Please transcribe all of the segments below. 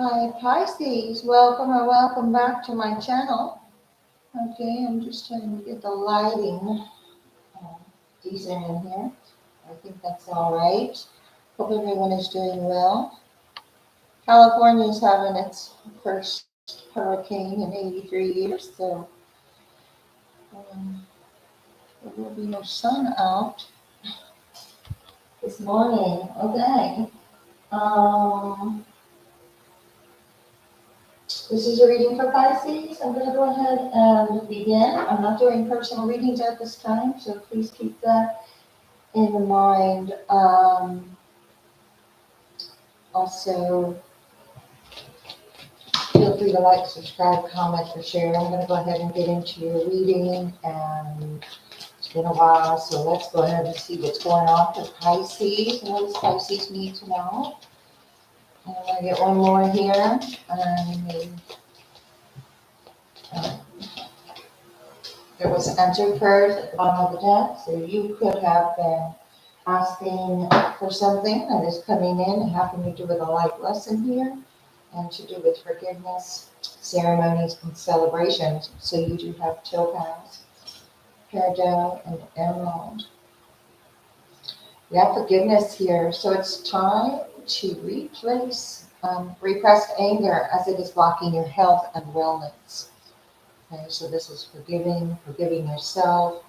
Hi Pisces, welcome or welcome back to my channel. Okay, I'm just trying to get the lighting decent in here. I think that's all right. Hope everyone is doing well. California is having its first hurricane in 83 years, so there will be no sun out this morning. Okay. Um, This is a reading for Pisces. I'm going to go ahead and begin. I'm not doing personal readings at this time, so please keep that in mind. Also, feel free to like, subscribe, comment, or share. I'm going to go ahead and get into your reading, and it's been a while, so let's go ahead and see what's going on for Pisces. And what does Pisces need to know? I'm going to get one more here. There was answered prayers at the bottom of the deck, so you could have been asking for something that is coming in, having to do with a life lesson here, and to do with forgiveness, ceremonies, and celebrations. So you do have topaz, peridot, and emerald. We have forgiveness here, so it's time to replace repressed anger as it is blocking your health and wellness. Okay, so this is forgiving yourself.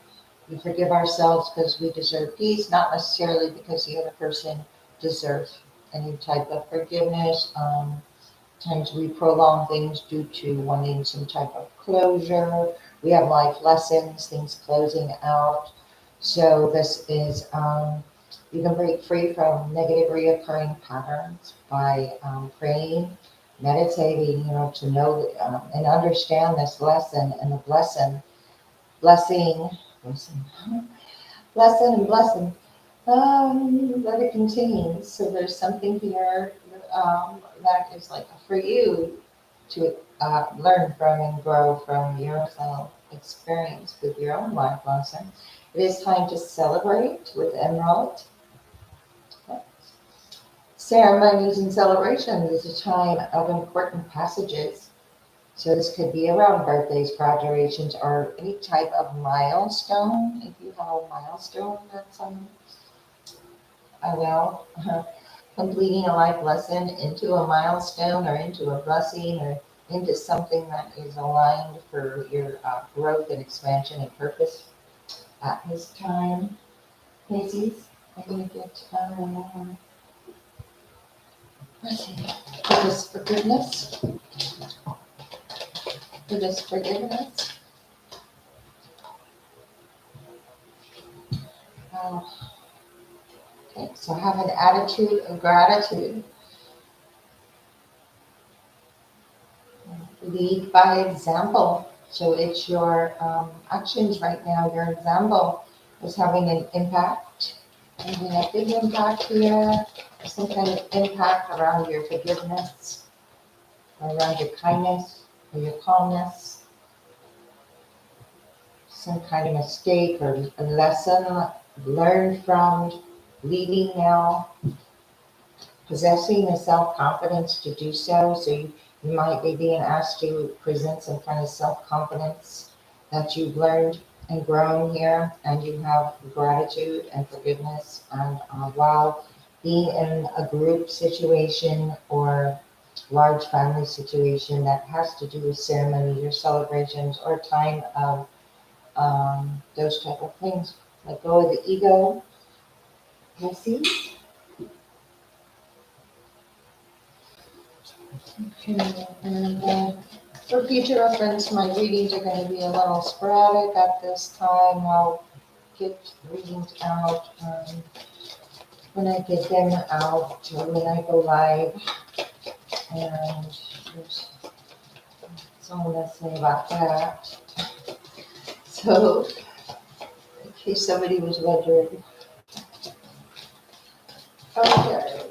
We forgive ourselves because we deserve peace, not necessarily because the other person deserves any type of forgiveness. Times we prolong things due to wanting some type of closure. We have life lessons, things closing out. So this is, you can break free from negative reoccurring patterns by praying, meditating, to know and understand this lesson and the blessing, lesson and blessing that it contains. So there's something here that is like for you to learn from and grow from your self experience with your own life lesson. It is time to celebrate with Emerald. Ceremonies and celebrations is a time of important passages. So this could be around birthdays, graduations, or any type of milestone. If you have a milestone that's completing a life lesson into a milestone or into a blessing or into something that is aligned for your growth and expansion and purpose at this time. Pisces, I'm going to get, let's see, for this forgiveness. For this forgiveness. Okay, so have an attitude of gratitude. Lead by example. So it's your actions right now. Your example is having an impact, having a big impact here, some kind of impact around your forgiveness, around your kindness, or your calmness, some kind of mistake or a lesson learned from, leading now, possessing the self-confidence to do so. So you might be being asked to present some kind of self-confidence that you've learned and grown here, and you have gratitude and forgiveness. And while being in a group situation or large family situation that has to do with ceremonies or celebrations or time of those type of things, let go of the ego. Pisces. Okay, and for future reference, my readings are going to be a little sporadic at this time. I'll get readings out when I get them out or when I go live. And there's something to say about that. So, in case somebody was wondering. Okay.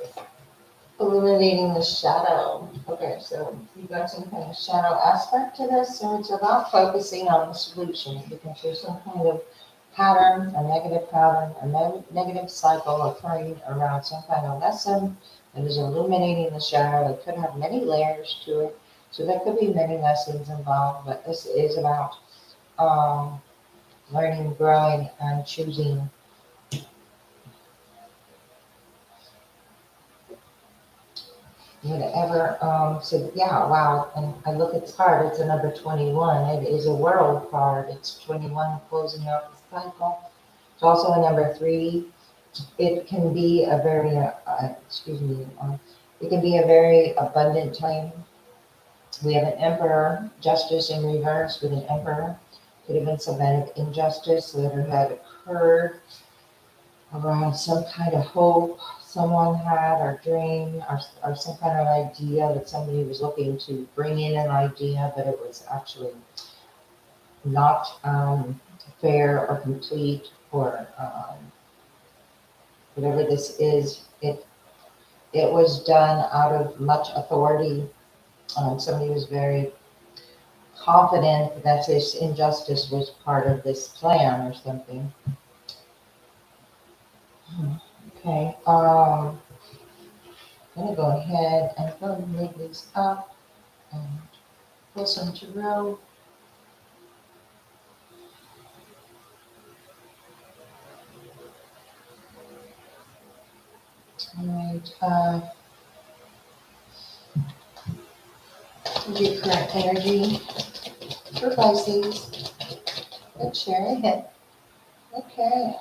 Illuminating the shadow. Okay, so you've got some kind of shadow aspect to this, so it's about focusing on the solution because there's some kind of pattern, a negative cycle occurring around some kind of lesson It is illuminating the shadow. It could have many layers to it. So there could be many lessons involved, but this is about um, learning, growing, and choosing whatever. So yeah, wow. And I look at the card, it's a number 21. It is a world card. It's 21 closing out the cycle. It's also a number 3. It can be a very, it can be a very abundant time. We have an emperor, justice in reverse with an emperor. Could have been some kind of injustice that had occurred around some kind of hope someone had, or dream, or some kind of idea that somebody was looking to bring in an idea, but it was actually not fair or complete, or whatever this is. It was done out of much authority. Somebody was very confident that this injustice was part of this plan or something. Okay, I'm gonna go ahead and go and move these up and pull some tarot. All right, what's your current energy for Pisces? Let's share it. Okay.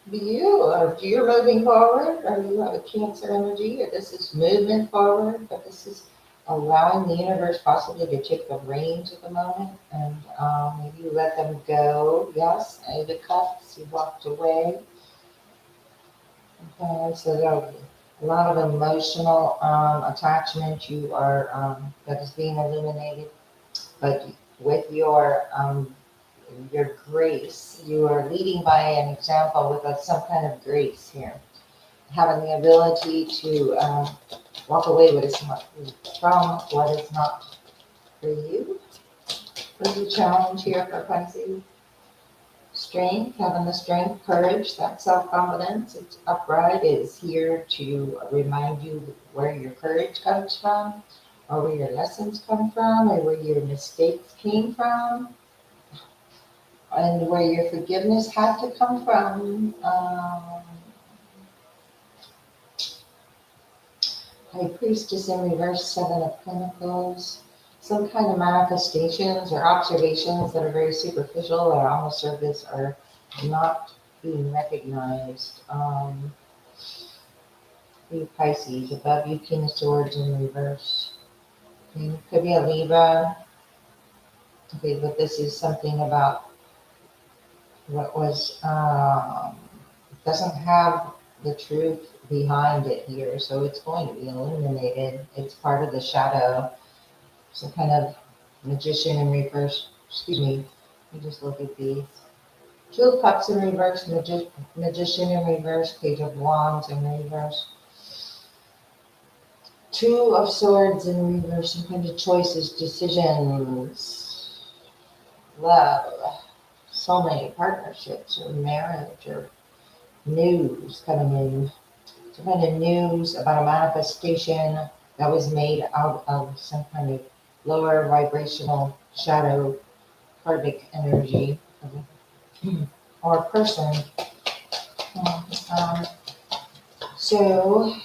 Do you moving forward, or you have a Cancer energy, or this is movement forward, but this is allowing the universe possibly to take the reins at the moment, and maybe you let them go. Yes, Eight of Cups, you walked away. Okay, so there are a lot of emotional attachment you are that is being illuminated, but with your grace, you are leading by an example with some kind of grace here, having the ability to walk away what is not from what is not for you. There's a challenge here for Pisces. Strength, having the strength, courage, that self-confidence, it's upright, is here to remind you where your courage comes from, or where your lessons come from, or where your mistakes came from, and where your forgiveness had to come from. High Priestess in reverse, Seven of Pentacles. Some kind of manifestations or observations that are very superficial or on the surface are not being recognized. The Pisces, above you, King of Swords in reverse. Okay, could be a Libra. Okay, but this is something about what was, doesn't have the truth behind it here, so it's going to be illuminated. It's part of the shadow. Some kind of magician in reverse. Excuse me. Let me just look at these. Two of Cups in reverse, magician in reverse, Page of Wands in reverse. Two of Swords in reverse, some kind of choices, decisions, love, soulmate, partnerships, or marriage, or news coming in. Some kind of news about a manifestation that was made out of some kind of lower vibrational shadow karmic energy or person. Um, so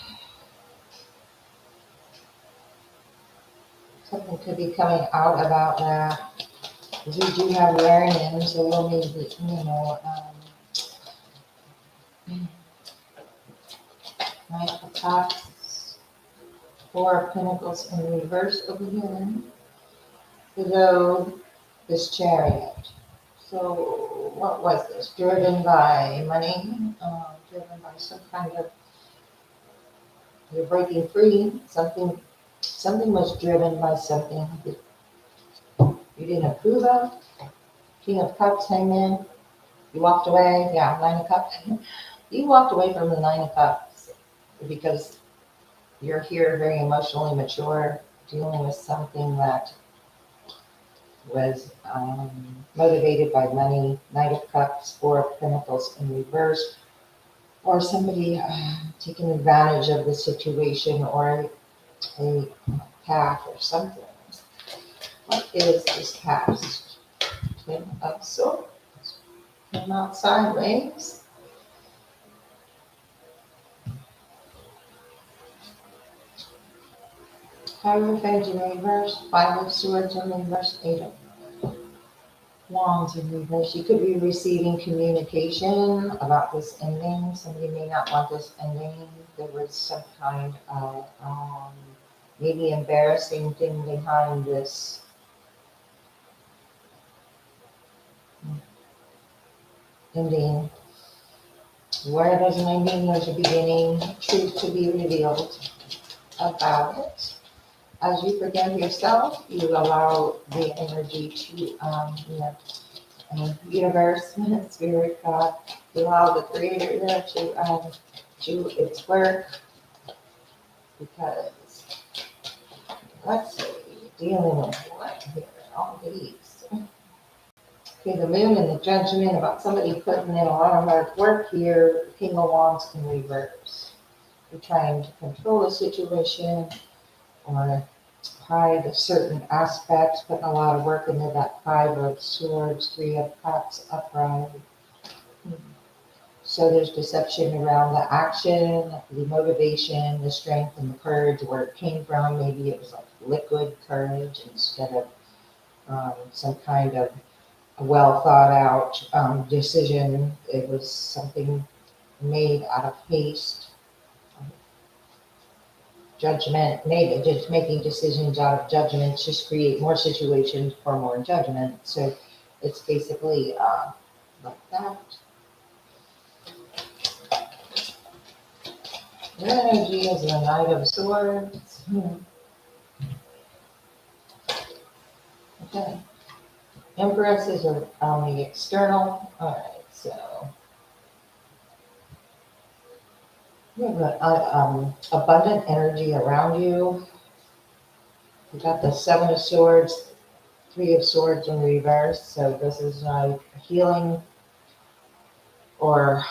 something could be coming out about that. We do have learning, so we'll need to, Knight of Cups, Four of Pentacles in reverse over here. Below this Chariot. So what was this? Driven by money, driven by some kind of, you're breaking free. Something was driven by something that you didn't approve of. King of Cups came in. You walked away. Yeah, Nine of Cups. You walked away from the Nine of Cups because you're here very emotionally mature, dealing with something that was motivated by money. Knight of Cups, Four of Pentacles in reverse. or somebody taking advantage of the situation, or a path or something. What is this past? Ten of Swords. Came out sideways. Hierophant in reverse. Five of Swords in reverse. Eight of Wands in reverse. You could be receiving communication about this ending. Somebody may not want this ending. There was some kind of maybe embarrassing thing behind this ending. Where there's an ending, there's a beginning. Truth to be revealed about it. As you forgive yourself, you allow the energy to, universe, spirit, God, you allow the creator there to do its work, because, let's see, dealing with what here, all these. Okay, the moon and the judgment about somebody putting in a lot of hard work here. King of Wands can reverse. You're trying to control the situation or hide certain aspects, putting a lot of work into that Five of Swords, Three of Cups upright. So there's deception around the action, the motivation, the strength, and the courage, where it came from. Maybe it was like liquid courage instead of some kind of well thought out decision. It was something made out of haste, judgment, maybe just making decisions out of judgment, just create more situations for more judgment. So it's basically like that. Your energy is the Knight of Swords. Okay. Empress is on the external. All right, so you have abundant energy around you. You got the Seven of Swords, Three of Swords in reverse. So this is like healing, or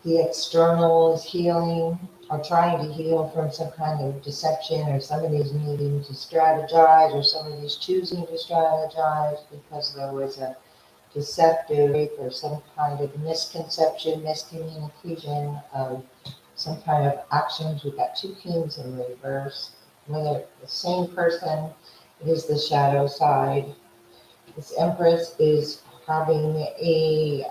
the external is healing, or trying to heal from some kind of deception, or somebody's needing to strategize, or somebody's choosing to strategize because there was a deceptive or some kind of misconception, miscommunication of some kind of actions. We've got two kings in reverse. Whether the same person, it is the shadow side. This Empress is having a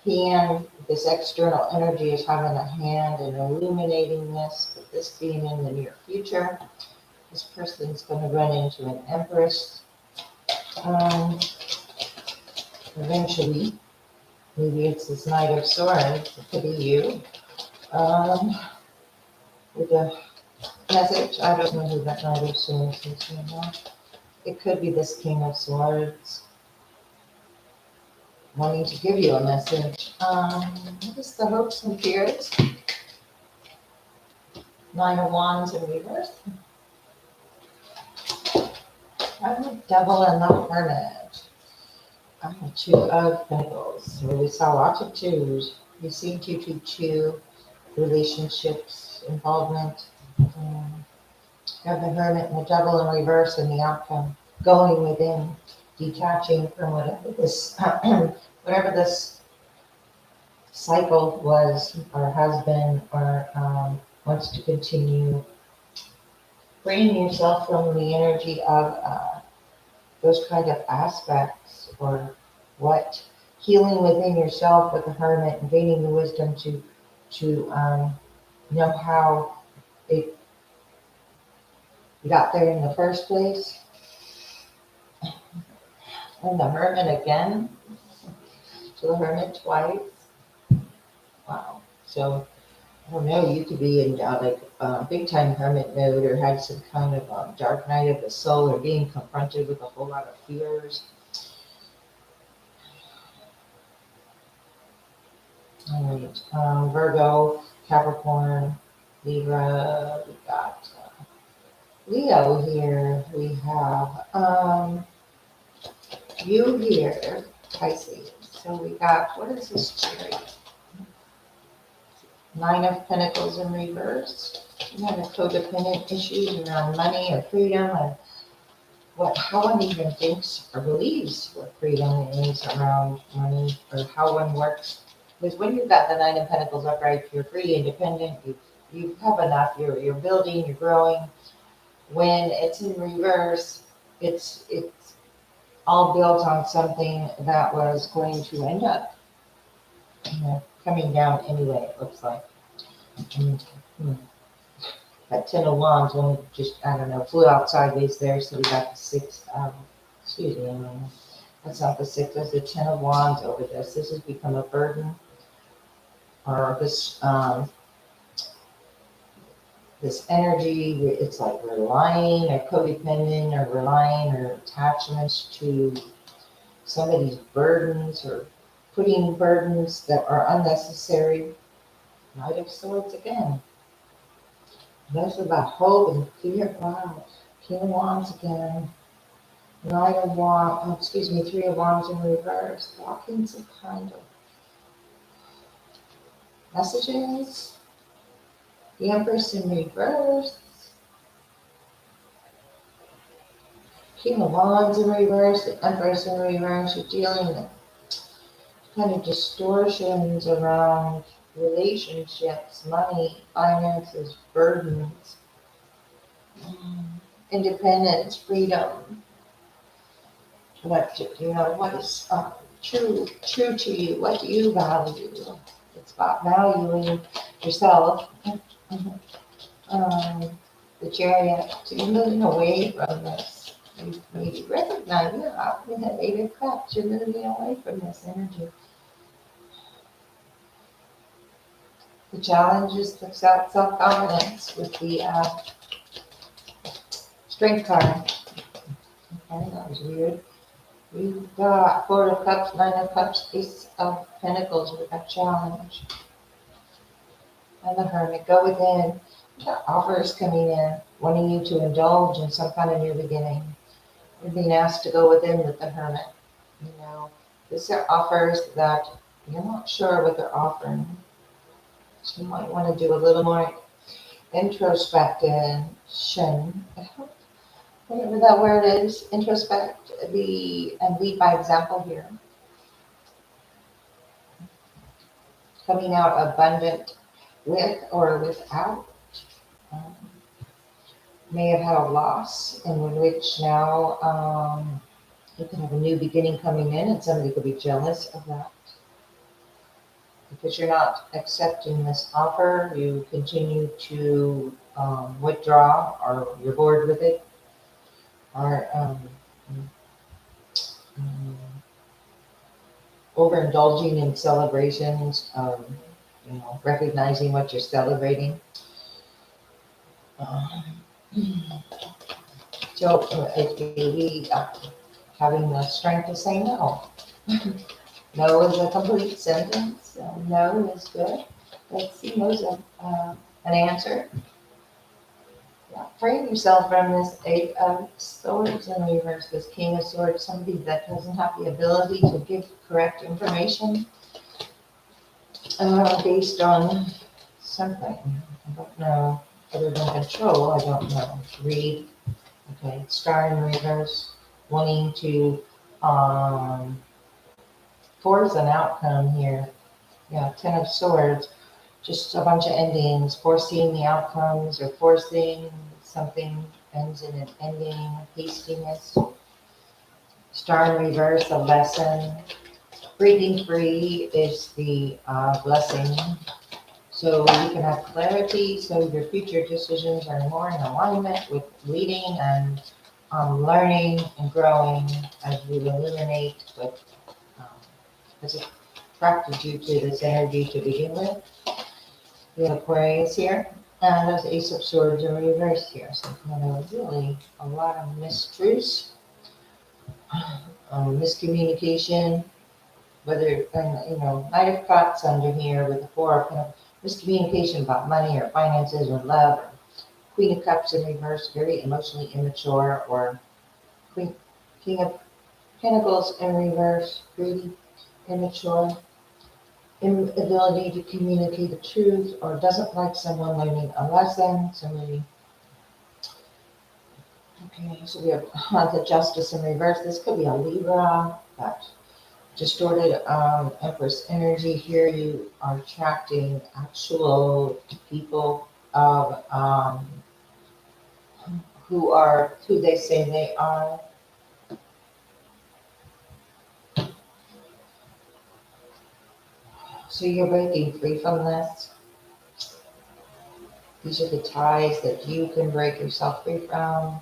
hand, this external energy is having a hand in illuminating this, but this being in the near future. This person's going to run into an Empress eventually. Maybe it's this Knight of Swords. It could be you. With a message, I don't know who that Knight of Swords is right now. It could be this King of Swords wanting to give you a message. What is the hopes and fears? Nine of Wands in reverse. I'm the Devil and the Hermit. I'm the Two of Pentacles. So we saw lots of twos. We see 222 relationships, involvement. Have the Hermit and the Devil in reverse, and the outcome going within, detaching from whatever this cycle was or has been, or wants to continue. Freeing yourself from the energy of those kind of aspects, or what healing within yourself with the Hermit and gaining the wisdom to know how it got there in the first place. And the Hermit again. So the Hermit twice. Wow. So I don't know, you could be in big time hermit mode, or had some kind of dark night of the soul, or being confronted with a whole lot of fears. All right, Virgo, Capricorn, Libra, we got Leo here. We have you here, Pisces. So we got, what is this Chariot? Nine of Pentacles in reverse. You have a codependent issues around money or freedom, and how one even thinks or believes what freedom is around money, or how one works. Because when you've got the Nine of Pentacles upright, you're free, independent, you have enough, you're building, you're growing. When it's in reverse, it's all built on something that was going to end up, coming down anyway, it looks like. That Ten of Wands only just, I don't know, flew out sideways there, so we got the six, excuse me, that's not the six, that's the Ten of Wands over this. This has become a burden, or this energy, it's like relying or codependent or relying or attachments to somebody's burdens, or putting burdens that are unnecessary. Knight of Swords again. That's about hope and fear. Wow. King of Wands again. Knight of Wands, Three of Wands in reverse. Blocking some kind of messages. The Empress in reverse. King of Wands in reverse. The Empress in reverse. You're dealing with kind of distortions around relationships, money, finances, burdens, independence, freedom. What is true to you? What do you value? It's about valuing yourself. The Chariot, so you're moving away from this. You maybe recognize, in that Eight of Cups, you're moving away from this energy. The challenge is the self-confidence with the Strength card. Okay, that was weird. We've got Four of Cups, Nine of Cups, Ace of Pentacles with a challenge. And the Hermit, go within. We've got offers coming in, wanting you to indulge in some kind of new beginning. You're being asked to go within with the Hermit. These are offers that you're not sure what they're offering. So you might want to do a little more introspection. Whatever that word is, introspect, and lead by example here. Coming out abundant with or without. May have had a loss in which now you can have a new beginning coming in, and somebody could be jealous of that. Because you're not accepting this offer, you continue to withdraw, or you're bored with it, or overindulging in celebrations, recognizing what you're celebrating. So it may be having the strength to say no. No is a complete sentence. No is good. Let's see, no is an answer. Yeah, freeing yourself from this Eight of Swords in reverse, this King of Swords, somebody that doesn't have the ability to give correct information based on something. I don't know, other than control, I don't know. Read, okay, Star in reverse, wanting to force an outcome here. Yeah, Ten of Swords, just a bunch of endings, foreseeing the outcomes or forcing something ends in an ending, hastiness. Star in reverse, a lesson. Breathing free is the blessing. So you can have clarity, so your future decisions are more in alignment with leading and learning and growing as you illuminate what has attracted you to this energy to begin with. We have Aquarius here, and there's Ace of Swords in reverse here. So really a lot of mistruths, miscommunication, whether, Knight of Cups under here with the Four of Pentacles, miscommunication about money or finances or love. Or Queen of Cups in reverse, very emotionally immature, or King of Pentacles in reverse, greedy, immature. inability to communicate the truth, or doesn't like someone learning a lesson. Somebody. Okay, so we have the Justice in reverse. This could be a Libra, but distorted Empress energy here. You are attracting actual people of who are who they say they are. So you're breaking free from this. These are the ties that you can break yourself free from.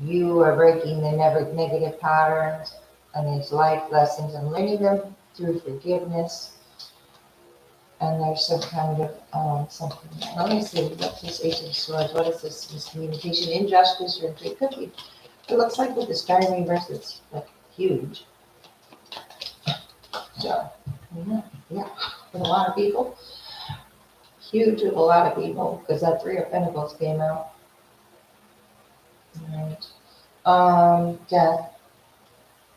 You are breaking the never negative patterns and these life lessons and learning them through forgiveness. And there's some kind of something. Let me see. What's this Ace of Swords? What is this? Miscommunication, injustice, or it could be. It looks like with the Star in reverse, it's like huge. So, yeah, with a lot of people. Huge with a lot of people because that Three of Pentacles came out. All right. Death,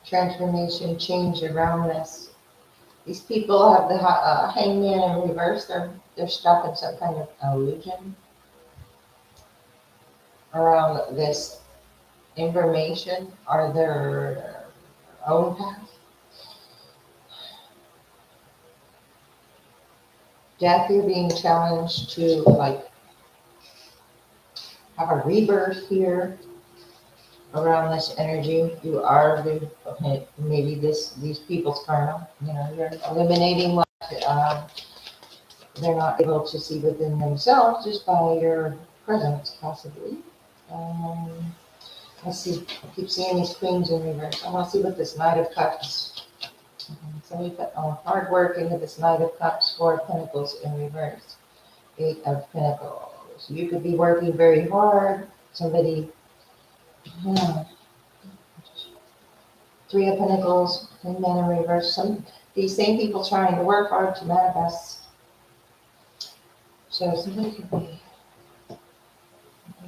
transformation, change around this. These people have the hangman in reverse. They're stuck in some kind of illusion around this information or their own path. Death, you're being challenged to like have a rebirth here around this energy. You are maybe these people's karma. You're eliminating what they're not able to see within themselves just by your presence, possibly. Um, let's see. I keep seeing these queens in reverse. I want to see what this Knight of Cups. So we put hard work into this Knight of Cups, Four of Pentacles in reverse, Eight of Pentacles. You could be working very hard. Somebody, Three of Pentacles, Hangman in reverse. These same people trying to work hard to manifest. So somebody could be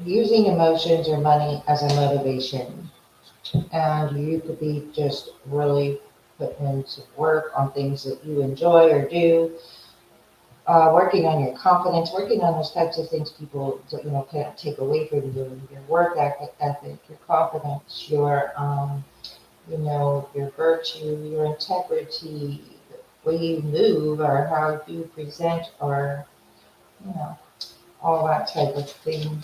using emotions or money as a motivation, and you could be just really putting into work on things that you enjoy or do. Working on your confidence, working on those types of things people can't take away from you. Your work ethic, your confidence, your virtue, your integrity, the way you move, or how you present, or all that type of thing.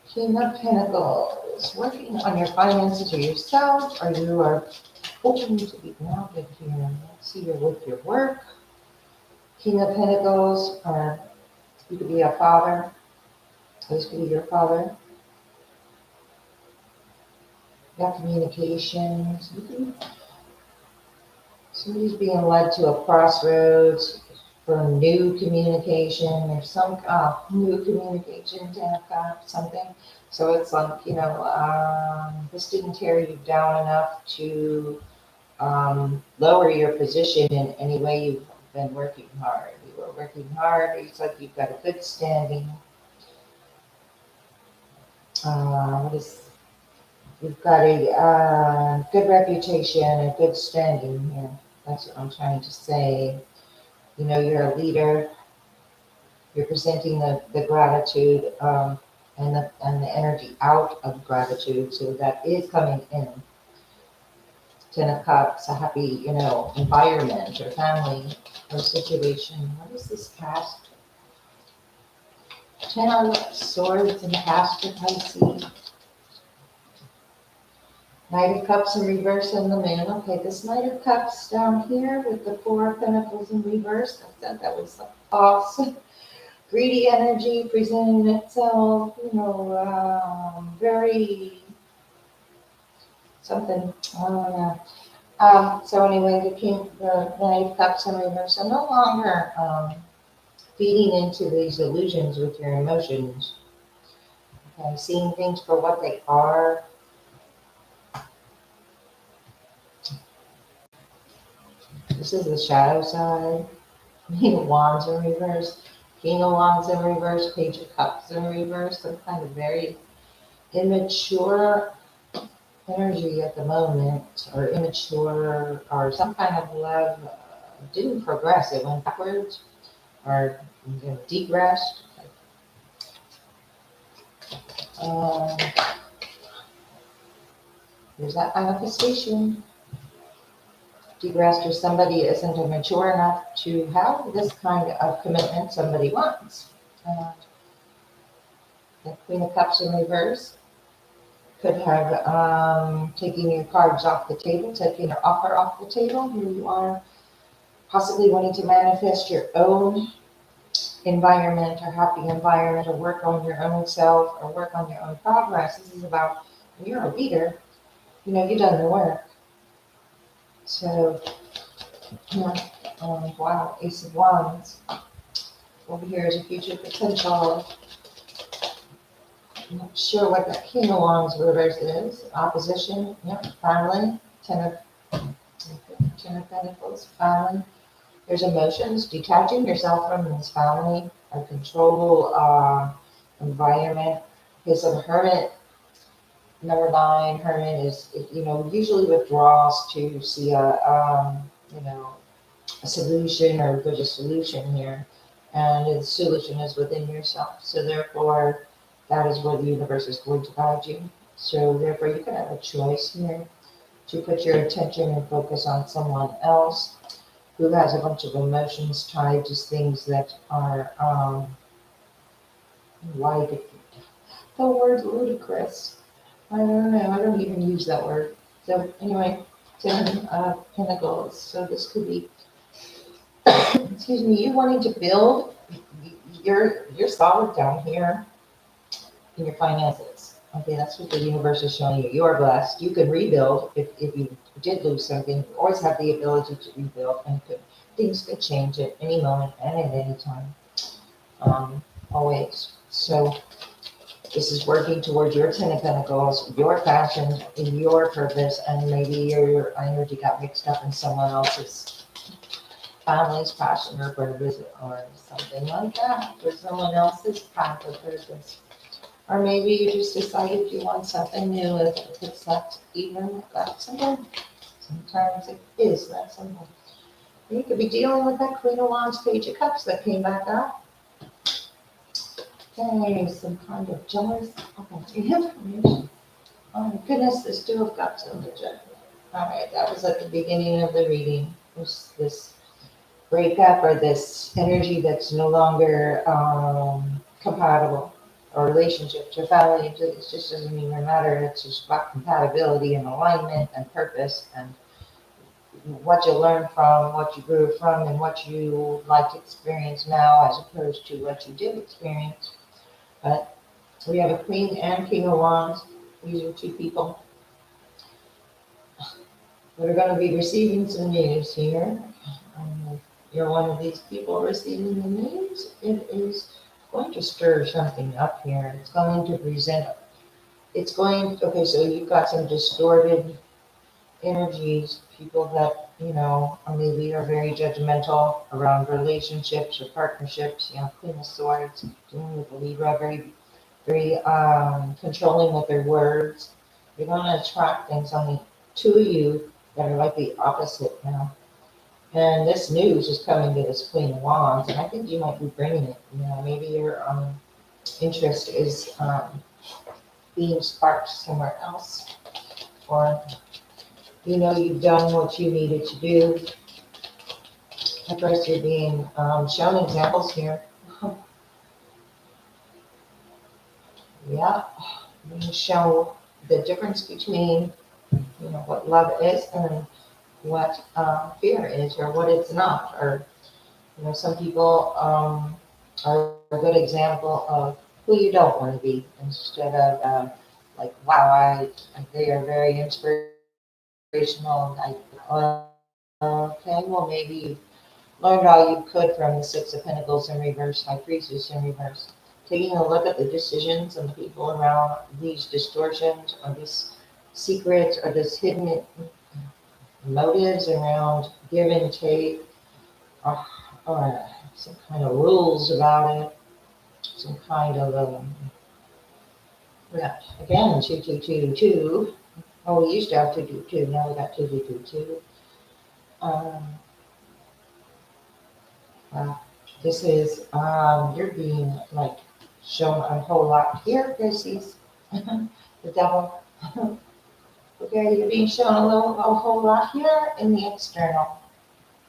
King of Pentacles, working on your finances or yourself, or you are hoping to be grounded here. Let's see, you're with your work. King of Pentacles, or you could be a father. This could be your father. You got communications. Somebody's being led to a crossroads for new communication or some new communication, something. So it's like, this didn't tear you down enough to lower your position in any way. You've been working hard. You were working hard. It's like you've got a good standing. You've got a good reputation, a good standing here. That's what I'm trying to say. You're a leader. You're presenting the gratitude and the energy out of gratitude. So that is coming in. Ten of Cups, a happy, environment or family or situation. What is this past? Ten of Swords in the past for Pisces. Knight of Cups in reverse and the Moon. Okay, this Knight of Cups down here with the Four of Pentacles in reverse. I thought that was awesome. Greedy energy presenting itself, very something. I don't know. So anyway, the Knight of Cups in reverse. I'm no longer feeding into these illusions with your emotions. Okay, seeing things for what they are. This is the shadow side. King of Wands in reverse. King of Wands in reverse. Page of Cups in reverse. Some kind of very immature energy at the moment, or immature, or some kind of love It didn't progress. It went backwards or degressed. Um, there's that manifestation. Degressed, or somebody isn't mature enough to have this kind of commitment somebody wants. The Queen of Cups in reverse could have taken your cards off the table, taking your offer off the table. Here you are, possibly wanting to manifest your own environment or happy environment, or work on your own self, or work on your own progress. This is about, when you're a reader, you've done the work. So, wow, Ace of Wands. Over here is a future potential. I'm not sure what that King of Wands reverse is. Opposition, family, Ten of Pentacles, family. There's emotions, detaching yourself from this family, a controllable environment. Because of Hermit, number 9, Hermit is, usually withdraws to see a solution, or there's a solution here. And the solution is within yourself. So therefore, that is where the universe is going to guide you. So therefore, you can have a choice here to put your attention and focus on someone else who has a bunch of emotions tied to things that are like the word ludicrous. I don't know. I don't even use that word. So anyway, 10 of Pentacles. So this could be, excuse me, you wanting to build. You're solid down here in your finances. Okay, that's what the universe is showing you. You are blessed. You can rebuild if you did lose something. You always have the ability to rebuild, and things could change at any moment and at any time. Always. So this is working towards your 10 of Pentacles, your passion, your purpose, and maybe your energy got mixed up in someone else's family's passion or purpose, or something like that, or someone else's path or purpose. Or maybe you just decided you want something new, if it's not even that simple. Sometimes it is that simple. You could be dealing with that Queen of Wands, Page of Cups that came back up. Okay, some kind of jealous information. Oh my goodness, there's 2 of Cups on the Judgment. Alright, that was at the beginning of the reading. This breakup, or this energy that's no longer compatible, or relationships or family. It just doesn't even matter. It's just about compatibility and alignment and purpose, and what you learn from, what you grew from, and what you like to experience now as opposed to what you did experience. But we have a Queen and King of Wands. These are 2 people that are going to be receiving some news here. You're one of these people receiving the news. It is going to stir something up here. It's going to present, okay, so you've got some distorted energies, people that, maybe are very judgmental around relationships or partnerships. Queen of Swords, dealing with the Libra, very, very controlling with their words. You're going to attract things on the 2 of you that are like the opposite now. And this news is coming to this Queen of Wands, and I think you might be bringing it. Maybe your interest is being sparked somewhere else, or you've done what you needed to do. At first, you're being shown examples here. Yeah, being shown the difference between what love is and what fear is, or what it's not. Or some people are a good example of who you don't want to be, instead of like, wow, they are very inspirational. Okay, well, maybe you learned all you could from the 6 of Pentacles in reverse, High Priestess in reverse. Taking a look at the decisions and the people around these distortions, or these secrets, or this hidden motives around give and take, or some kind of rules about it, some kind of, again, 2, 2, 2, 2. Oh, we used to have 2, 2, 2. Now we got 2, 2, 2, 2. Uh, this is, you're being like shown a whole lot here, Pisces. The devil. Okay, you're being shown a whole lot here in the external,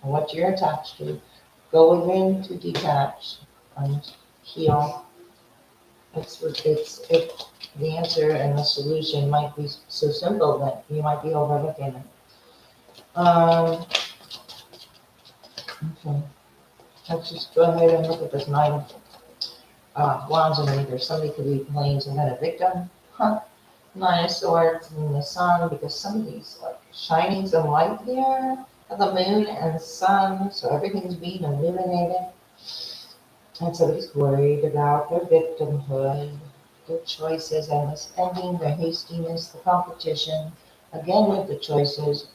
what you're attached to. Go within to detach and heal. The answer and the solution might be so simple that you might be overlooking it. Okay, let's just go ahead and look at this Nine of Wands and Reapers. Somebody could be playing some kind of victim. Huh. Nine of Swords and the Sun, because somebody's like shining some light here of the moon and the sun, so everything's being illuminated. And somebody's worried about their victimhood, their choices, and the spending, the hastiness, the competition, again with the choices,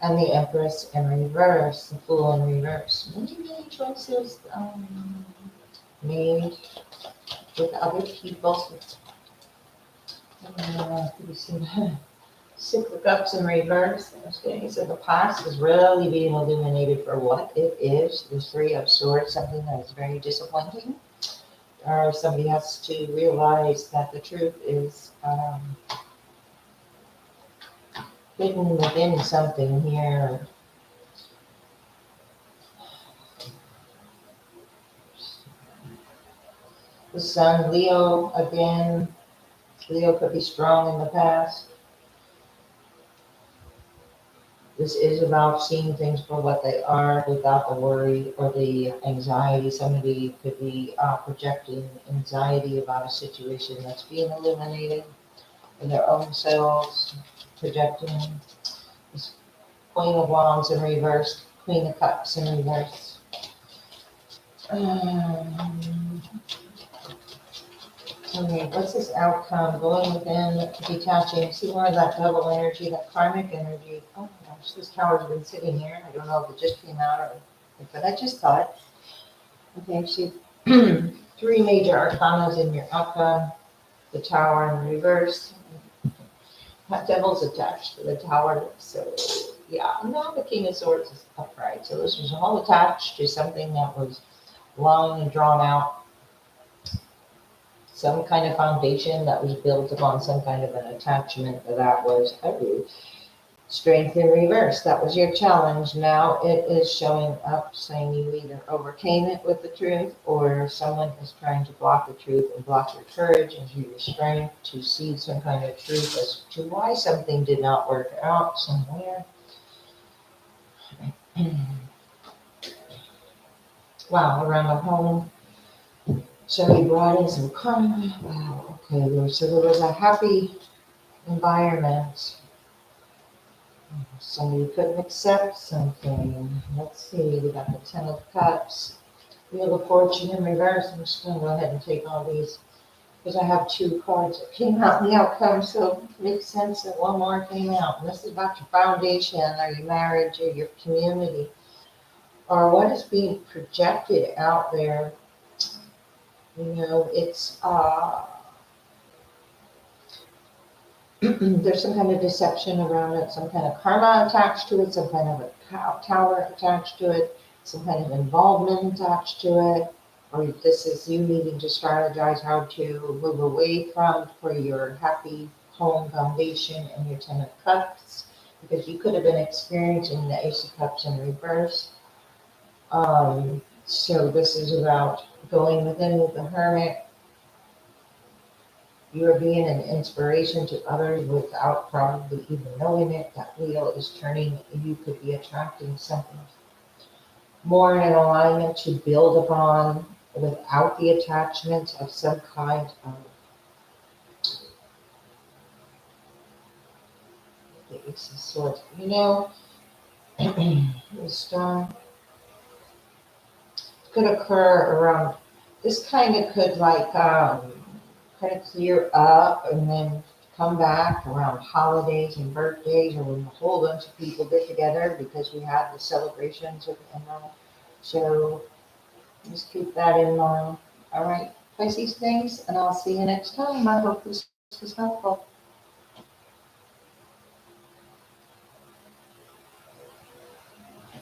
and the Empress in reverse, the Fool in reverse. Many choices made with other people. Six of Cups in reverse. Okay, so the past is really being illuminated for what it is. The Three of Swords, something that is very disappointing. Or somebody has to realize that the truth is hidden within something here. The Sun, Leo, again. Leo could be strong in the past. This is about seeing things for what they are without the worry or the anxiety. Somebody could be projecting anxiety about a situation that's being illuminated in their own selves, projecting this Queen of Wands in reverse, Queen of Cups in reverse. Okay, what's this outcome? Going within, detaching. See more of that double energy, that karmic energy. Oh my gosh, this tower's been sitting here. I don't know if it just came out or, but I just thought. Okay, see, three major arcanas in your outcome. The tower in reverse. That devil's attached to the tower. So yeah, now the King of Swords is upright. So this was all attached to something that was long and drawn out. Some kind of foundation that was built upon some kind of an attachment that was strength in reverse. That was your challenge. Now it is showing up saying you either overcame it with the truth or someone is trying to block the truth and block your courage and your strength to see some kind of truth as to why something did not work out somewhere. Wow, around the home. So we brought in some karma. Wow, okay, so there was a happy environment. Somebody couldn't accept something. Let's see, we got the Ten of Cups, Wheel of Fortune in reverse. I'm just going to go ahead and take all these because I have two cards that came out in the outcome, so it makes sense that one more came out. And this is about your foundation or your marriage or your community or what is being projected out there. You know, it's there's some kind of deception around it, some kind of karma attached to it, some kind of a tower attached to it, some kind of involvement attached to it, or this is you needing to strategize how to move away from for your happy home foundation and your Ten of Cups, because you could have been experiencing the Ace of Cups in reverse. So this is about going within with the Hermit. You are being an inspiration to others without probably even knowing it. That wheel is turning. You could be attracting something more in alignment to build upon without the attachment of some kind of the Ace of Swords. You know, this could occur around. This kind of could like kind of clear up and then come back around holidays and birthdays or when a whole bunch of people get together because we have the celebrations of the Emerald. So just keep that in mind. All right, Pisces things, and I'll see you next time. I hope this was helpful.